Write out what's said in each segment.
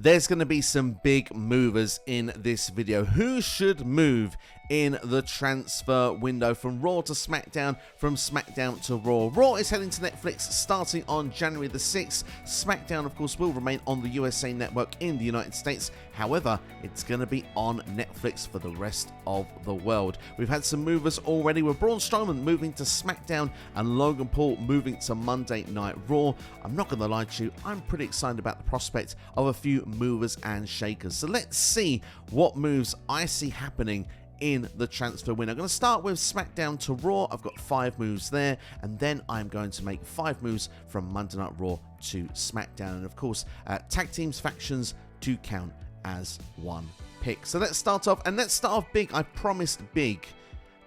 There's going to be some big movers in this video. Who should move in the transfer window from Raw to SmackDown, from SmackDown to Raw? Raw is heading to Netflix starting on January the 6th. SmackDown, of course, will remain on the USA Network in the United States. However, it's going to be on Netflix for the rest of the world. We've had some movers already, with Braun Strowman moving to SmackDown and Logan Paul moving to Monday Night Raw. I'm not going to lie to you, I'm pretty excited about the prospect of a few movers and shakers. So let's see what moves I see happening in the transfer window. I'm going to start with SmackDown to Raw. I've got 5 moves there, and then I'm going to make 5 moves from Monday Night Raw to SmackDown. And of course, tag teams, factions do count as one pick. So let's start off, and let's start off big. I promised big.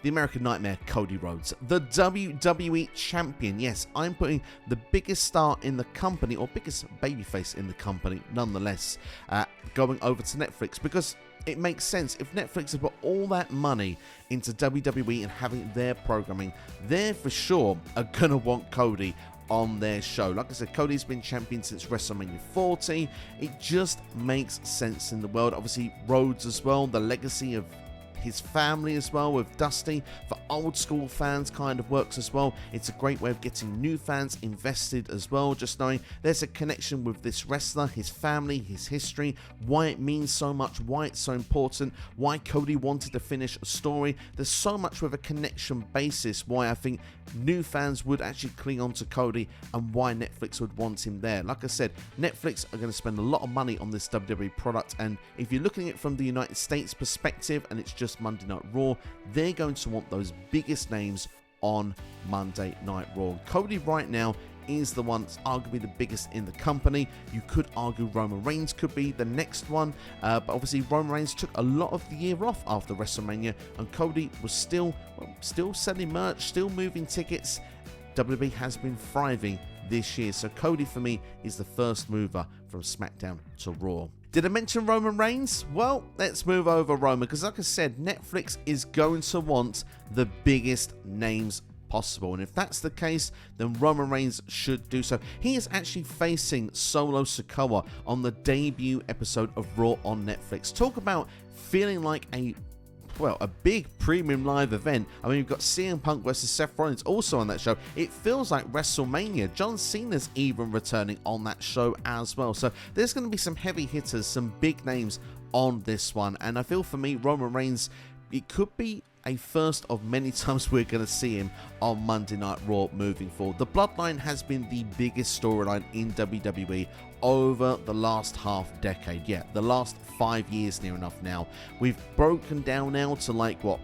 The American Nightmare, Cody Rhodes, the WWE Champion. Yes, I'm putting the biggest star in the company, or biggest babyface in the company, nonetheless, going over to Netflix, because it makes sense. If Netflix have put all that money into WWE and having their programming, they for sure are going to want Cody on their show. Like I said, Cody's been champion since WrestleMania 40. It just makes sense in the world. Obviously, Rhodes as well, the legacy of his family as well with Dusty, for old school fans, kind of works as well. It's a great way of getting new fans invested as well, just knowing there's a connection with this wrestler, his family, his history, why it means so much, why it's so important, why Cody wanted to finish a story. There's so much with a connection basis why I think new fans would actually cling on to Cody, and why Netflix would want him there. Like I said, Netflix are going to spend a lot of money on this WWE product, and if you're looking at it from the United States perspective and it's just Monday Night Raw, they're going to want those biggest names on Monday Night Raw. Cody right now is the one that's arguably the biggest in the company. You could argue Roman Reigns could be the next one, but obviously Roman Reigns took a lot of the year off after WrestleMania, and Cody was still selling merch, still moving tickets. WWE has been thriving this year, so Cody for me is the first mover from SmackDown to Raw. Did I mention Roman Reigns? Well, let's move over Roman, because like I said, Netflix is going to want the biggest names possible, and if that's the case, then Roman Reigns should do so. He is actually facing Solo Sikoa on the debut episode of Raw on Netflix. Talk about feeling like a big premium live event. I mean, you've got CM Punk versus Seth Rollins also on that show. It feels like WrestleMania. John Cena's even returning on that show as well. So there's going to be some heavy hitters, some big names on this one. And I feel for me, Roman Reigns, it could be a first of many times we're going to see him on Monday Night Raw moving forward. The Bloodline has been the biggest storyline in WWE over the last half decade. Yeah, the last 5 years near enough now. We've broken down now to like what?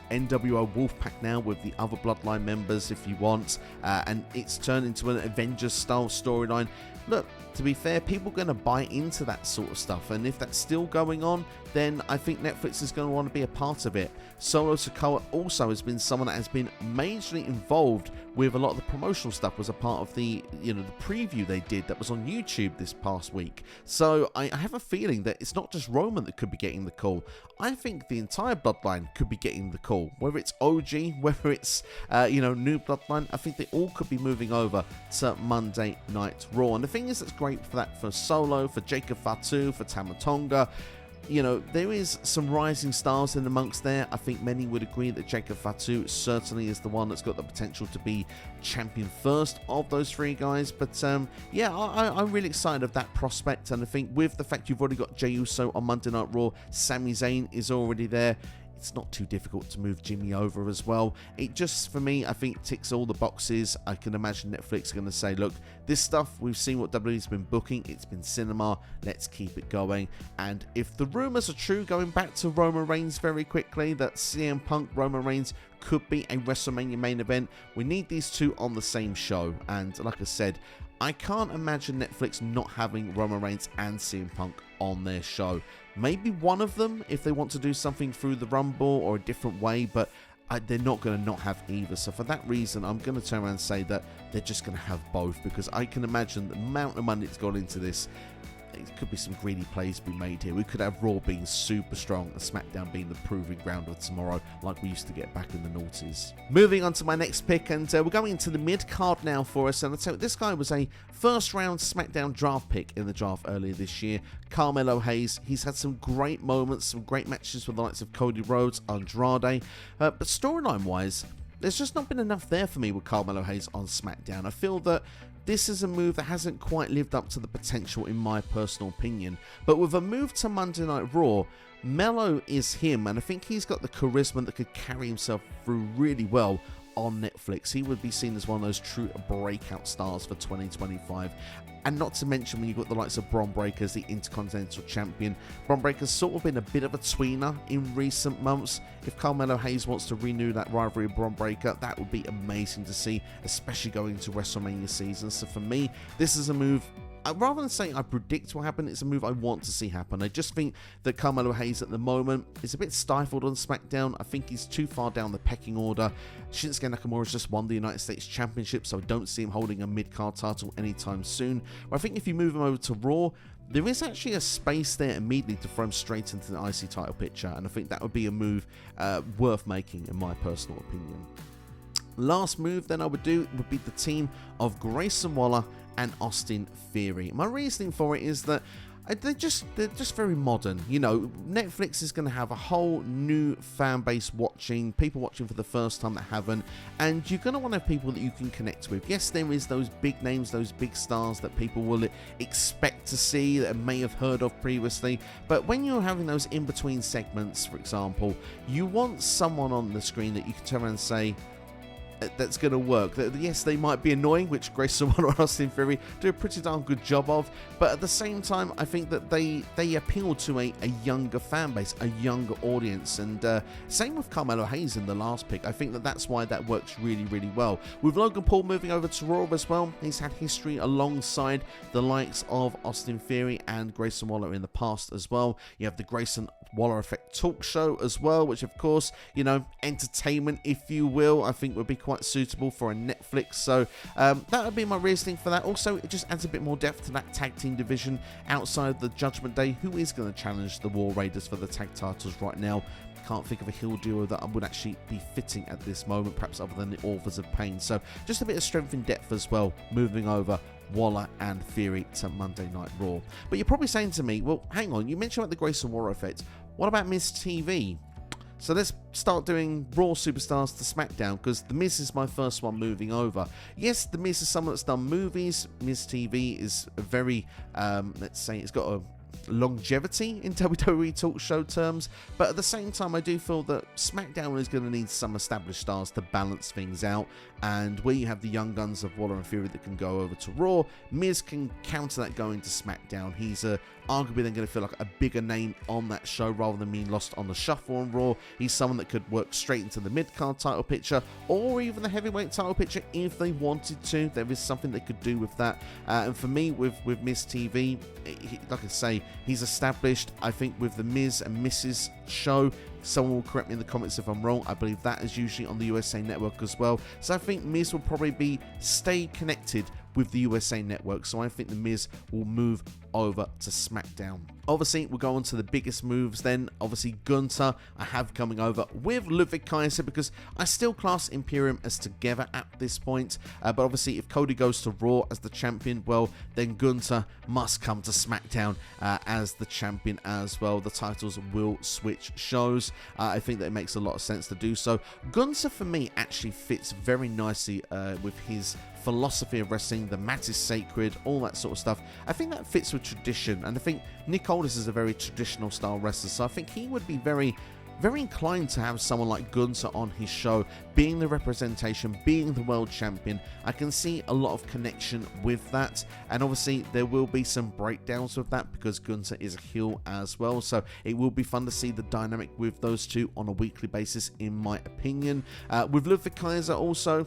NWO Wolfpack now with the other Bloodline members if you want, and it's turned into an Avengers style storyline. Look, to be fair, people are going to buy into that sort of stuff, and if that's still going on, then I think Netflix is going to want to be a part of it. Solo Sikoa also has been someone that has been majorly involved with a lot of the promotional stuff, was a part of the, the preview they did that was on YouTube this past week. So I have a feeling that it's not just Roman that could be getting the call. I think the entire Bloodline could be getting the call, whether it's OG, whether it's new Bloodline. I think they all could be moving over to Monday Night Raw. And the thing is that's great for that, for Solo, for Jacob Fatu, for Tama Tonga. There is some rising stars in amongst there. I think many would agree that Jacob Fatu certainly is the one that's got the potential to be champion first of those 3 guys. But I'm really excited of that prospect, and I think with the fact you've already got Jey Uso on Monday Night Raw, Sami Zayn is already there. It's not too difficult to move Jimmy over as well. It just, for me, I think ticks all the boxes. I can imagine Netflix are going to say, look, this stuff, we've seen what WWE's been booking. It's been cinema. Let's keep it going. And if the rumors are true, going back to Roman Reigns very quickly, that CM Punk, Roman Reigns could be a WrestleMania main event, we need these two on the same show. And like I said, I can't imagine Netflix not having Roman Reigns and CM Punk on their show. Maybe one of them if they want to do something through the Rumble or a different way, but they're not going to not have either. So for that reason, I'm going to turn around and say that they're just going to have both, because I can imagine the amount of money that's gone into this. it could be some greedy plays to be made here. We could have Raw being super strong and SmackDown being the proving ground of tomorrow, like we used to get back in the noughties. Moving on to my next pick, and we're going into the mid-card now for us. And I'll tell you, this guy was a first-round SmackDown draft pick in the draft earlier this year. Carmelo Hayes, he's had some great moments, some great matches with the likes of Cody Rhodes, Andrade, but storyline-wise, there's just not been enough there for me with Carmelo Hayes on SmackDown. I feel that this is a move that hasn't quite lived up to the potential in my personal opinion. But with a move to Monday Night Raw, Melo is him, and I think he's got the charisma that could carry himself through really well on Netflix. He would be seen as one of those true breakout stars for 2025. And not to mention when you've got the likes of Bron Breakker as the Intercontinental Champion. Bron Breakker's sort of been a bit of a tweener in recent months. If Carmelo Hayes wants to renew that rivalry with Bron Breakker, that would be amazing to see, especially going into WrestleMania season. So for me, this is a move, rather than saying I predict what happened, it's a move I want to see happen. I just think that Carmelo Hayes at the moment is a bit stifled on SmackDown. I think he's too far down the pecking order. Shinsuke Nakamura's just won the United States Championship, so I don't see him holding a mid-card title anytime soon. But I think if you move him over to Raw, there is actually a space there immediately to throw him straight into the IC title picture, and I think that would be a move worth making in my personal opinion. Last move then I would do would be the team of Grayson Waller and Austin Theory. My reasoning for it is that they're just very modern. You know, Netflix is going to have a whole new fan base watching, people watching for the first time that haven't, and you're going to want to have people that you can connect with. Yes, there is those big names, those big stars that people will expect to see that may have heard of previously, but when you're having those in-between segments, for example, you want someone on the screen that you can turn around and say, that's going to work. Yes, they might be annoying, which Grayson Waller and Austin Theory do a pretty darn good job of, but at the same time, I think that they appeal to a younger fan base, a younger audience, and same with Carmelo Hayes in the last pick. I think that that's why that works really, really well. With Logan Paul moving over to Raw as well, he's had history alongside the likes of Austin Theory and Grayson Waller in the past as well. You have the Grayson Waller Effect talk show as well, which of course, you know, entertainment, if you will, I think would be quite suitable for a Netflix. So that would be my reasoning for that. Also, it just adds a bit more depth to that tag team division outside the Judgment Day. Who is going to challenge the War Raiders for the tag titles right now? Can't think of a heel duo that would actually be fitting at this moment, perhaps other than the Authors of Pain. So just a bit of strength in depth as well, moving over Waller and Theory to Monday Night Raw. But you're probably saying to me, well, hang on, you mentioned about the Grayson Waller effect. What about Miz TV? So let's start doing Raw Superstars to SmackDown, because The Miz is my first one moving over. Yes, The Miz is someone that's done movies. Miz TV is a very, let's say, it's got a longevity in WWE talk show terms, but at the same time I do feel that SmackDown is going to need some established stars to balance things out, and where you have the young guns of Waller and Theory that can go over to Raw, Miz can counter that going to SmackDown. He's arguably then going to feel like a bigger name on that show rather than being lost on the shuffle on Raw. He's someone that could work straight into the mid-card title picture or even the heavyweight title picture if they wanted to. There is something they could do with that, and for me with Miz TV, like I say, he's established. I think with the Miz and Mrs. show, someone will correct me in the comments if I'm wrong, I believe that is usually on the USA Network as well. So I think Miz will probably stay connected with the USA Network. So I think the Miz will move over to SmackDown. Obviously, we'll go on to the biggest moves then. Obviously, Gunther I have coming over with Ludwig Kaiser, because I still class Imperium as together at this point. But obviously, if Cody goes to Raw as the champion, well, then Gunther must come to SmackDown as the champion as well. The titles will switch shows. I think that it makes a lot of sense to do so. Gunther, for me, actually fits very nicely with his philosophy of wrestling. The mat is sacred, all that sort of stuff. I think that fits with tradition, and I think Nick Aldis is a very traditional style wrestler, so I think he would be very inclined to have someone like Gunther on his show, being the representation, being the world champion. I can see a lot of connection with that, and obviously there will be some breakdowns with that because Gunther is a heel as well, so it will be fun to see the dynamic with those two on a weekly basis, in my opinion. With Ludwig Kaiser also,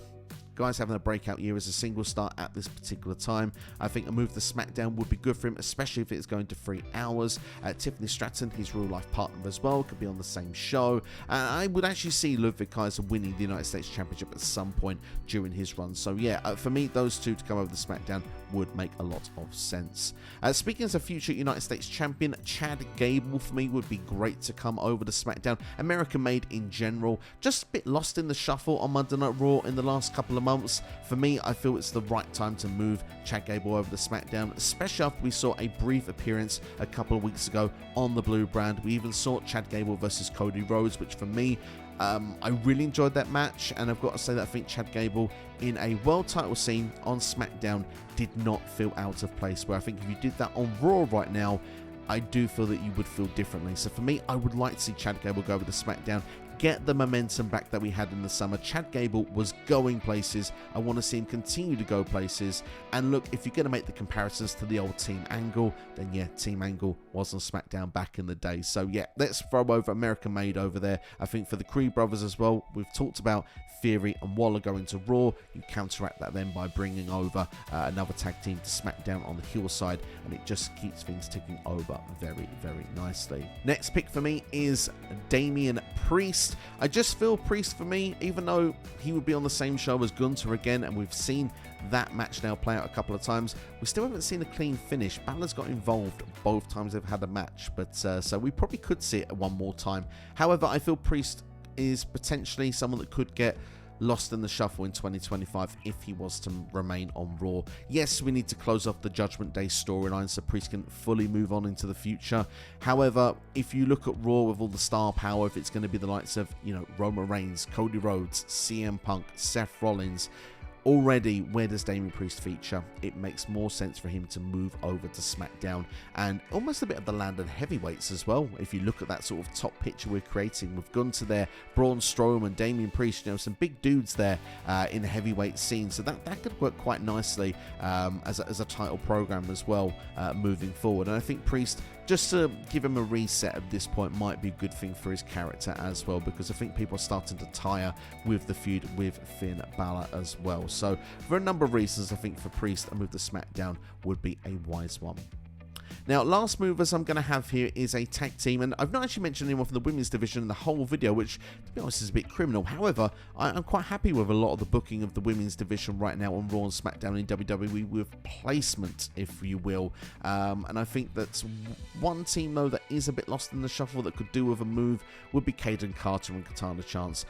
Guy's having a breakout year as a single star at this particular time. I think a move to SmackDown would be good for him, especially if it's going to 3 hours. Tiffany Stratton, his real-life partner as well, could be on the same show. I would actually see Ludwig Kaiser winning the United States Championship at some point during his run. So yeah, for me, those two to come over to SmackDown would make a lot of sense. Speaking as a future United States Champion, Chad Gable for me would be great to come over to SmackDown. American-made in general, just a bit lost in the shuffle on Monday Night Raw in the last couple of months. For me, I feel it's the right time to move Chad Gable over to SmackDown, especially after we saw a brief appearance a couple of weeks ago on the Blue brand. We even saw Chad Gable versus Cody Rhodes, which for me, I really enjoyed that match, and I've got to say that I think Chad Gable in a world title scene on SmackDown did not feel out of place, where I think if you did that on Raw right now, I do feel that you would feel differently. So for me, I would like to see Chad Gable go over to SmackDown, get the momentum back that we had in the summer. Chad Gable was going places. I want to see him continue to go places. And look, if you're going to make the comparisons to the old Team Angle, then yeah, Team Angle was on SmackDown back in the day. So yeah, let's throw over American Made over there. I think for the Creed brothers as well, we've talked about Theory and Waller going to Raw. You counteract that then by bringing over another tag team to SmackDown on the heel side, and it just keeps things ticking over very, very nicely. Next pick for me is Damien Priest. I just feel Priest for me, even though he would be on the same show as Gunther again, and we've seen that match now play out a couple of times, we still haven't seen a clean finish. Balor's got involved both times they've had a match, but so we probably could see it one more time. However, I feel Priest is potentially someone that could get lost in the shuffle in 2025 if he was to remain on Raw. Yes, we need to close off the Judgment Day storyline so Priest can fully move on into the future. However, if you look at Raw with all the star power, if it's going to be the likes of, Roman Reigns, Cody Rhodes, CM Punk, Seth Rollins, already, where does Damien Priest feature? It makes more sense for him to move over to SmackDown, and almost a bit of the land of heavyweights as well. If you look at that sort of top picture we're creating with Gunther there, Braun Strowman, Damien Priest, some big dudes there in the heavyweight scene. So that could work quite nicely as a title program as well moving forward. And I think Priest, just to give him a reset at this point, might be a good thing for his character as well, because I think people are starting to tire with the feud with Finn Balor as well. So for a number of reasons, I think for Priest, a move to SmackDown would be a wise one. Now, last movers I'm going to have here is a tag team, and I've not actually mentioned anyone from the women's division in the whole video, which, to be honest, is a bit criminal. However, I'm quite happy with a lot of the booking of the women's division right now on Raw and SmackDown in WWE with placement, if you will. And I think that one team, though, that is a bit lost in the shuffle that could do with a move would be Kaden Carter and Katana Chance.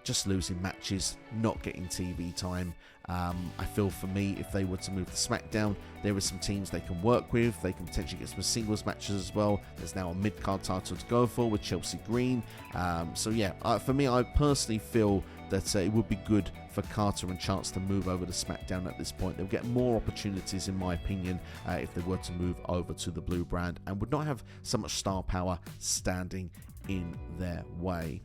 Just losing matches, not getting TV time. I feel for me, if they were to move to SmackDown, there are some teams they can work with. They can potentially get some singles matches as well. There's now a mid-card title to go for with Chelsea Green. So yeah, for me, I personally feel that it would be good for Carter and Chance to move over to SmackDown at this point. They'll get more opportunities, in my opinion, if they were to move over to the Blue brand, and would not have so much star power standing in their way.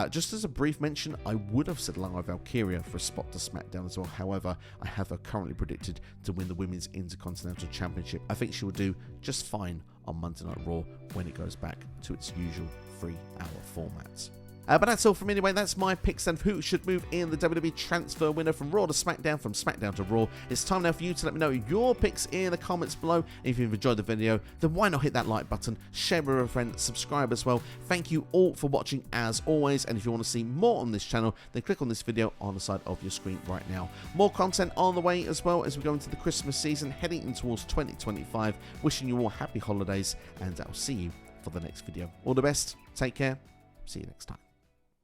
Just as a brief mention, I would have said Lara Valkyria for a spot to SmackDown as well. However, I have her currently predicted to win the Women's Intercontinental Championship. I think she will do just fine on Monday Night Raw when it goes back to its usual 3-hour format. But that's all from me anyway. That's my picks and who should move in the WWE transfer window from Raw to SmackDown, from SmackDown to Raw. It's time now for you to let me know your picks in the comments below. And if you've enjoyed the video, then why not hit that like button, share with a friend, subscribe as well. Thank you all for watching as always. And if you want to see more on this channel, then click on this video on the side of your screen right now. More content on the way as well as we go into the Christmas season, heading in towards 2025. Wishing you all happy holidays, and I'll see you for the next video. All the best. Take care. See you next time.